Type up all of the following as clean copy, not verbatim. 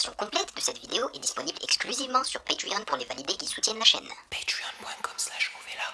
version complète de cette vidéo est disponible exclusivement sur Patreon pour les validés qui soutiennent la chaîne. Patreon.com/Ovela.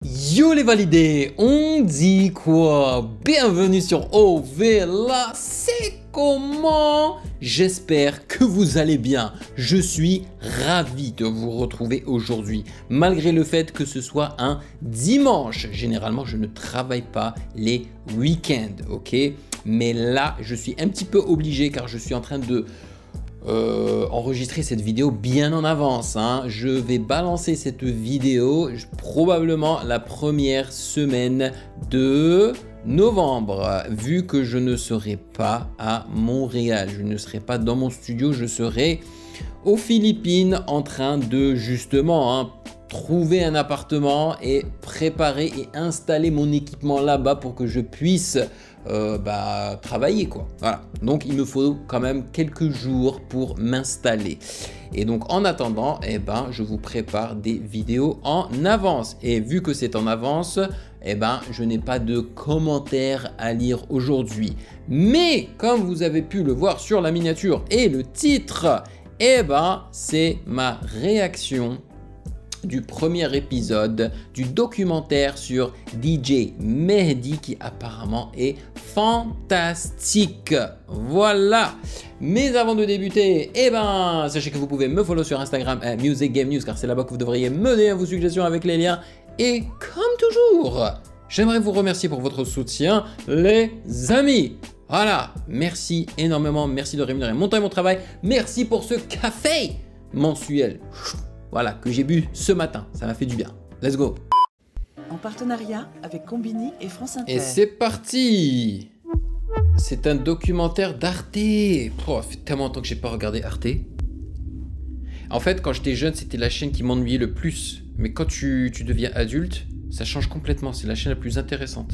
Yo les validés, on dit quoi? Bienvenue sur Ovela, c'est comment? J'espère que vous allez bien. Je suis ravi de vous retrouver aujourd'hui, malgré le fait que ce soit un dimanche. Généralement, je ne travaille pas les week-ends, ok? Mais là, je suis un petit peu obligé car je suis en train de enregistrer cette vidéo bien en avance, hein. Je vais balancer cette vidéo probablement la première semaine de novembre, vu que je ne serai pas à Montréal, je ne serai pas dans mon studio, je serai aux Philippines en train de justement trouver un appartement et préparer et installer mon équipement là-bas pour que je puisse travailler quoi. Voilà, donc il me faut quand même quelques jours pour m'installer et donc en attendant je vous prépare des vidéos en avance et vu que c'est en avance je n'ai pas de commentaires à lire aujourd'hui, mais comme vous avez pu le voir sur la miniature et le titre, c'est ma réaction du premier épisode du documentaire sur DJ Mehdi qui apparemment est fantastique. Voilà. Mais avant de débuter, sachez que vous pouvez me follow sur Instagram Music Game News car c'est là-bas que vous devriez me donner vos suggestions avec les liens. Et comme toujours, j'aimerais vous remercier pour votre soutien, les amis. Voilà, merci énormément, merci de rémunérer mon temps et mon travail. Merci pour ce café mensuel. Voilà, que j'ai bu ce matin, ça m'a fait du bien. Let's go. En partenariat avec Combini et France Inter. Et c'est parti. C'est un documentaire d'Arte. Ça fait tellement longtemps que j'ai pas regardé Arte. En fait, quand j'étais jeune, c'était la chaîne qui m'ennuyait le plus. Mais quand tu deviens adulte, ça change complètement. C'est la chaîne la plus intéressante.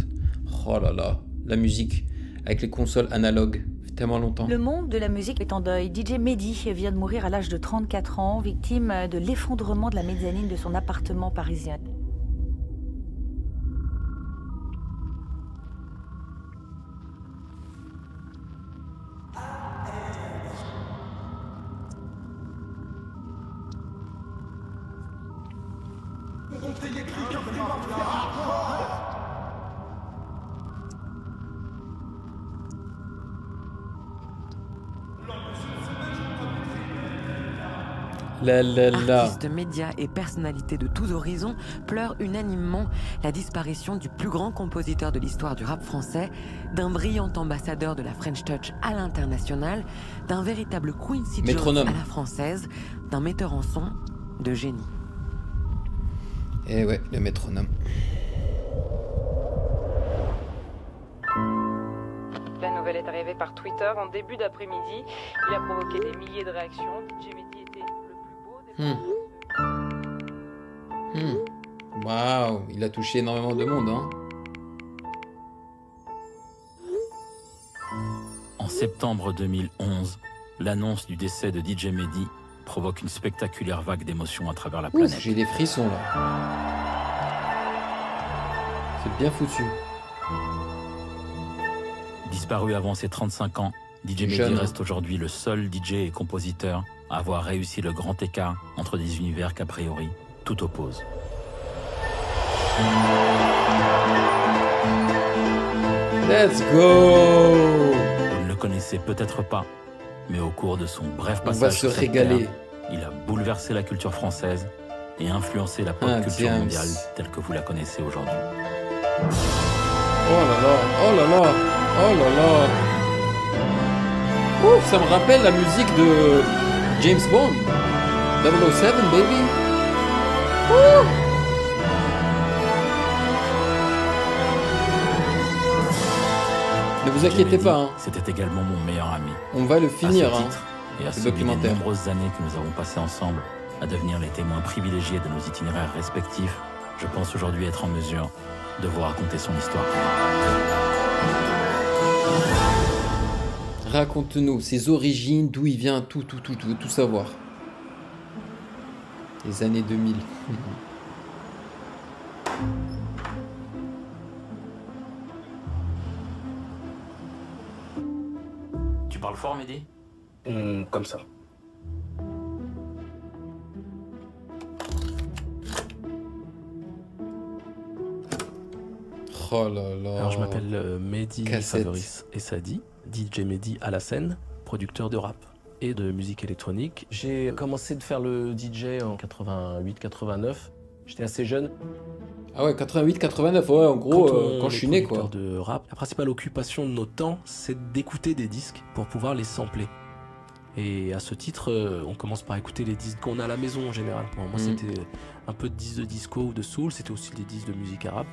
Oh là là, la musique avec les consoles analogues. Tellement longtemps. Le monde de la musique est en deuil. DJ Mehdi vient de mourir à l'âge de 34 ans, victime de l'effondrement de la mezzanine de son appartement parisien. Artistes, médias et personnalités de tous horizons pleurent unanimement la disparition du plus grand compositeur de l'histoire du rap français, d'un brillant ambassadeur de la French Touch à l'international, d'un véritable Quincy Jones à la française, d'un metteur en son de génie. Eh ouais, le métronome. La nouvelle est arrivée par Twitter en début d'après-midi. Il a provoqué des milliers de réactions. DJ Mehdi était le plus beau des Waouh, il a touché énormément de monde, hein. En septembre 2011, l'annonce du décès de DJ Mehdi provoque une spectaculaire vague d'émotions à travers la planète. J'ai des frissons là. C'est bien foutu. Disparu avant ses 35 ans, DJ Mehdi reste aujourd'hui le seul DJ et compositeur à avoir réussi le grand écart entre des univers qu'a priori tout oppose. Let's go! Vous ne le connaissez peut-être pas, mais au cours de son bref passage, on va se régaler. Il a bouleversé la culture française et influencé la pop culture mondiale telle que vous la connaissez aujourd'hui. Oh là là, oh là là, oh là là. Ouf, ça me rappelle la musique de James Bond. 007, baby. Ouh. Ne vous inquiétez pas. Hein. C'était également mon meilleur ami. On va le finir, et à ce documentaire. De nombreuses années que nous avons passées ensemble à devenir les témoins privilégiés de nos itinéraires respectifs, je pense aujourd'hui être en mesure de vous raconter son histoire. Raconte-nous ses origines, d'où il vient, tout savoir. Les années 2000. parles fort, Mehdi? Comme ça. Oh là là. Alors je m'appelle Mehdi Cassette. Fabrice Essadi, DJ Mehdi à la scène, producteur de rap et de musique électronique. J'ai commencé de faire le DJ en 88-89. J'étais assez jeune. Ah ouais, 88-89, ouais, en gros, quand je suis né, quoi. De rap, la principale occupation de notre temps, c'est d'écouter des disques pour pouvoir les sampler. Et à ce titre, on commence par écouter les disques qu'on a à la maison en général. Pour moi, c'était un peu de disques de disco ou de soul, c'était aussi des disques de musique arabe.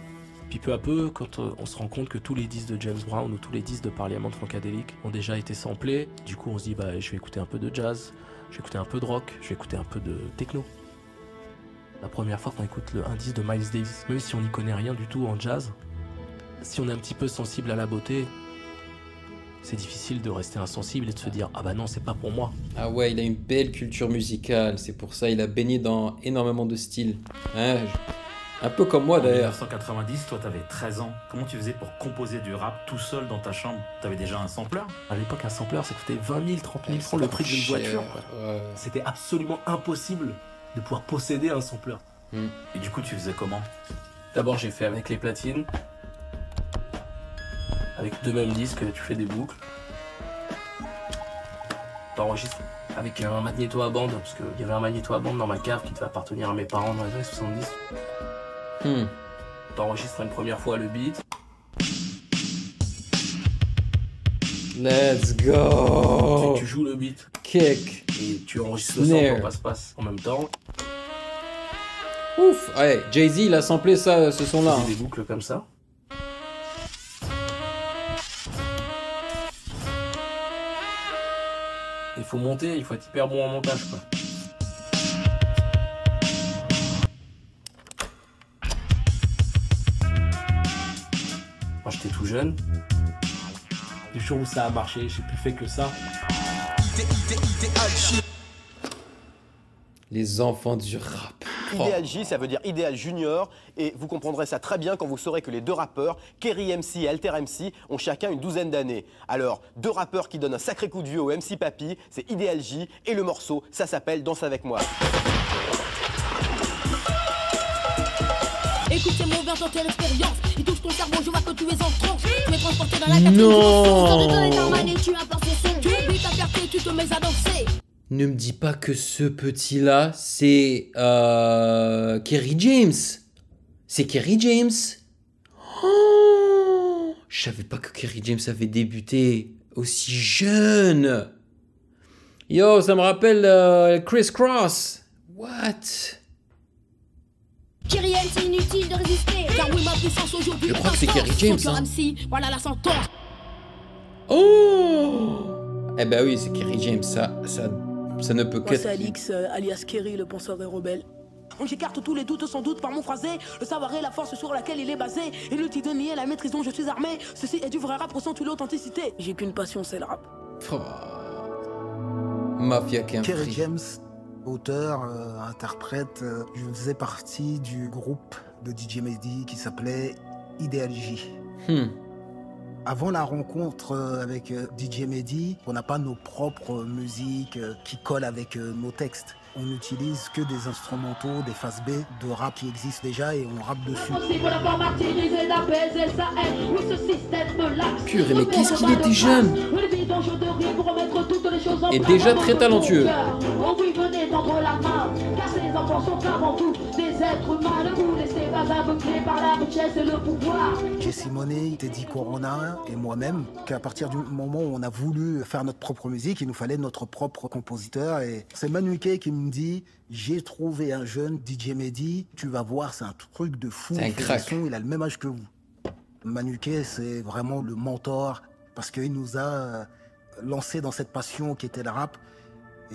Puis peu à peu, quand on se rend compte que tous les disques de James Brown ou tous les disques de Parliament Funkadelic ont déjà été samplés, du coup on se dit bah je vais écouter un peu de jazz, je vais écouter un peu de rock, je vais écouter un peu de techno. La première fois qu'on écoute un disque de Miles Davis, même si on n'y connaît rien du tout en jazz, si on est un petit peu sensible à la beauté, c'est difficile de rester insensible et de se dire ah bah non c'est pas pour moi. Ah ouais, il a une belle culture musicale, c'est pour ça il a baigné dans énormément de styles. Hein, un peu comme moi d'ailleurs. En 1990, toi t'avais 13 ans. Comment tu faisais pour composer du rap tout seul dans ta chambre? T'avais déjà un sampleur? À l'époque, un sampleur ça coûtait 20 000, 30 000 francs le prix d'une voiture. Ouais. C'était absolument impossible de pouvoir posséder un sampleur. Et du coup, tu faisais comment? D'abord, j'ai fait avec les platines. Avec deux mêmes disques, tu fais des boucles. T'enregistres avec un magnéto à bande, parce qu'il y avait un magnéto à bande dans ma cave qui devait appartenir à mes parents dans les années 70. T'enregistres une première fois le beat. Let's go. Tu joues le beat. Kick. Et tu enregistres le sample en passe-passe en même temps. Ouf. Ouais, Jay-Z il a samplé ça, ce son là. Des boucles comme ça. Il faut monter, il faut être hyper bon en montage quoi. Moi j'étais tout jeune. Le jour où ça a marché, j'ai plus fait que ça. Les enfants du rap. Ideal J, ça veut dire Ideal Junior, et vous comprendrez ça très bien quand vous saurez que les deux rappeurs, Kerry MC et Alter MC, ont chacun une douzaine d'années. Alors, deux rappeurs qui donnent un sacré coup de vieux au MC Papy, c'est Ideal J, et le morceau, ça s'appelle Danse avec moi. Écoute ces mots, viens tenter l'expérience. Il touche ton cerveau, je vois que tu es en transe. Tu es transporté dans la cabine. Non. Tu oublies ta fierté, tu te mets à danser. Ne me dis pas que ce petit-là, c'est Kerry James. C'est Kerry James. Oh, je savais pas que Kerry James avait débuté aussi jeune. Yo, ça me rappelle Criss Cross. What? Kerry M, c'est inutile de résister. Car oui, ma puissance aujourd'hui. Je crois que c'est Kerry James. Hein. MC, voilà la sentence. Oh! Eh ben oui, c'est Kerry James. Ça ne peut qu'être. C'est Alix, alias Kerry, le penseur des rebelles. J'écarte tous les doutes sans doute par mon phrasé. Le savoir est la force sur laquelle il est basé. Inutile de nier la maîtrise dont je suis armé. Ceci est du vrai rap, ressens-tu l'authenticité? J'ai qu'une passion, c'est le rap. Oh. Mafia Camp. Kerry James, auteur, interprète, je faisais partie du groupe de DJ Mehdi qui s'appelait Ideal J. Avant la rencontre avec DJ Mehdi, on n'a pas nos propres musiques qui collent avec nos textes. On n'utilise que des instrumentaux, des phases B de rap qui existent déjà et on rappe dessus. Purée, mais qu'est-ce qu'il était jeune et déjà très talentueux. J'ai Simoné, Teddy Corona et moi-même qu'à partir du moment où on a voulu faire notre propre musique, il nous fallait notre propre compositeur. Et c'est Manuké qui me dit « J'ai trouvé un jeune DJ Mehdi, tu vas voir, c'est un truc de fou. C'est un crack. Il a le même âge que vous. » Manuké, c'est vraiment le mentor parce qu'il nous a lancé dans cette passion qui était le rap.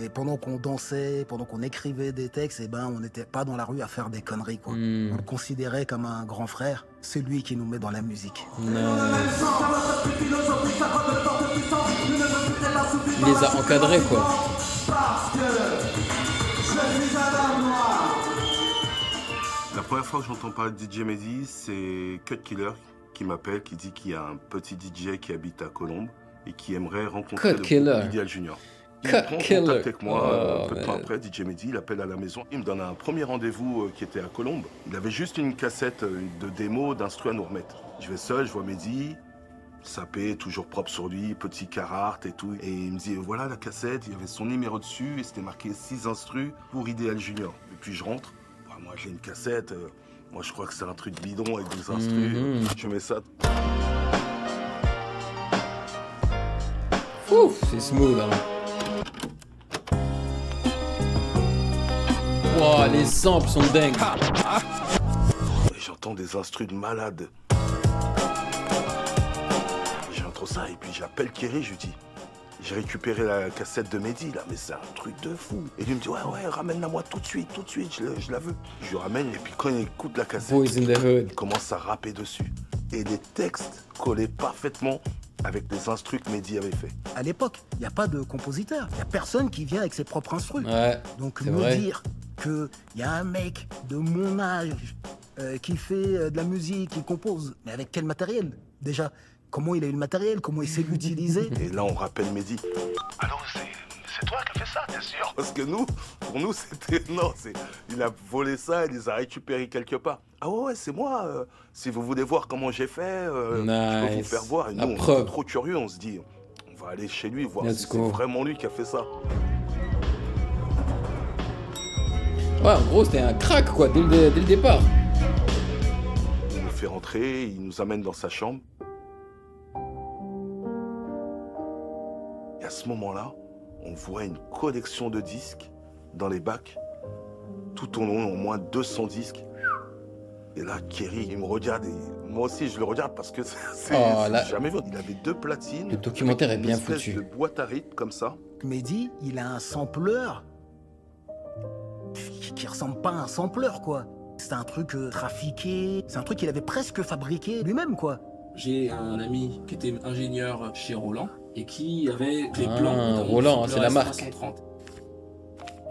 Et pendant qu'on dansait, pendant qu'on écrivait des textes, eh ben, on n'était pas dans la rue à faire des conneries, quoi. On le considérait comme un grand frère. C'est lui qui nous met dans la musique. Il les a encadrés, quoi. La première fois que j'entends parler de DJ Mehdi, c'est Cut Killer qui m'appelle, qui dit qu'il y a un petit DJ qui habite à Colombes, et qui aimerait rencontrer Cut le groupe Ideal Junior. Il prend contact avec moi peu de temps man. après, DJ Mehdi, il appelle à la maison, il me donne un premier rendez-vous qui était à Colombes. Il avait juste une cassette de démo d'instru à nous remettre. Je vais seul, je vois Mehdi, sapé, toujours propre sur lui, petit Carhartt et tout. Et il me dit, voilà la cassette, il y avait son numéro dessus et c'était marqué 6 instrus pour Ideal Junior. Et puis je rentre, bah, moi j'ai une cassette, moi je crois que c'est un truc bidon avec des instrus, je mets ça. Ouf, c'est smooth, hein. Wow, les samples sont dingues. Et j'entends des instrus de malade. J'entends ça et puis j'appelle Kerry, je lui dis, j'ai récupéré la cassette de Mehdi là, mais c'est un truc de fou. Et lui me dit, ouais, ramène-la moi tout de suite, je la veux. Je lui ramène et puis quand il écoute la cassette, Boys in the Hood. Il commence à rapper dessus. Et les textes collaient parfaitement avec les instrus que Mehdi avait fait. À l'époque, il n'y a pas de compositeur. Il n'y a personne qui vient avec ses propres instrus. Ouais, donc c'est me vrai. dire qu'il y a un mec de mon âge qui fait de la musique, qui compose, mais avec quel matériel déjà? Comment il a eu le matériel? Comment il sait l'utiliser? Et là, on rappelle Mehdi. Alors, c'est toi qui as fait ça, t'es sûr? Parce que nous, pour nous, c'était... Non, il a volé ça, il les a récupérés quelque part. Ah ouais, c'est moi. Si vous voulez voir comment j'ai fait, je peux vous faire voir. Et nous, on est trop curieux, on se dit, on va aller chez lui, voir si c'est vraiment lui qui a fait ça. Ouais, en gros, c'était un crack, quoi, dès le départ. Il nous fait rentrer, il nous amène dans sa chambre. Et à ce moment-là, on voit une collection de disques dans les bacs. Tout au long, au moins 200 disques. Et là, Kerry, il me regarde et moi aussi, je le regarde parce que c'est jamais vu. Il avait 2 platines. Le documentaire est bien foutu. foutu. De boîte à rythme comme ça. Mehdi, il a un sampleur qui ressemble pas à un sampleur, quoi. C'est un truc trafiqué, c'est un truc qu'il avait presque fabriqué lui-même, quoi. J'ai un ami qui était ingénieur chez Roland et qui avait des plans. Roland, c'est la marque. S530.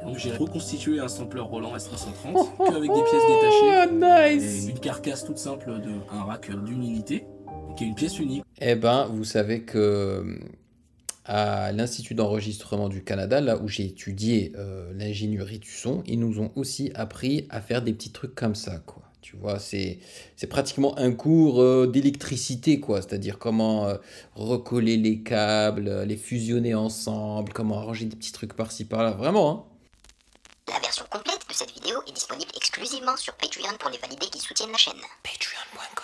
Donc j'ai reconstitué un sampler Roland S530 qu'avec des pièces détachées. Nice. Et une carcasse toute simple d'un rack d'une unité, qui est une pièce unique. Eh ben, vous savez que à l'Institut d'enregistrement du Canada, là où j'ai étudié l'ingénierie du son, ils nous ont aussi appris à faire des petits trucs comme ça, quoi. Tu vois, c'est pratiquement un cours d'électricité, quoi. C'est-à-dire comment recoller les câbles, les fusionner ensemble, comment arranger des petits trucs par-ci, par-là. Vraiment, hein. La version complète de cette vidéo est disponible exclusivement sur Patreon pour les validés qui soutiennent la chaîne. Patreon.com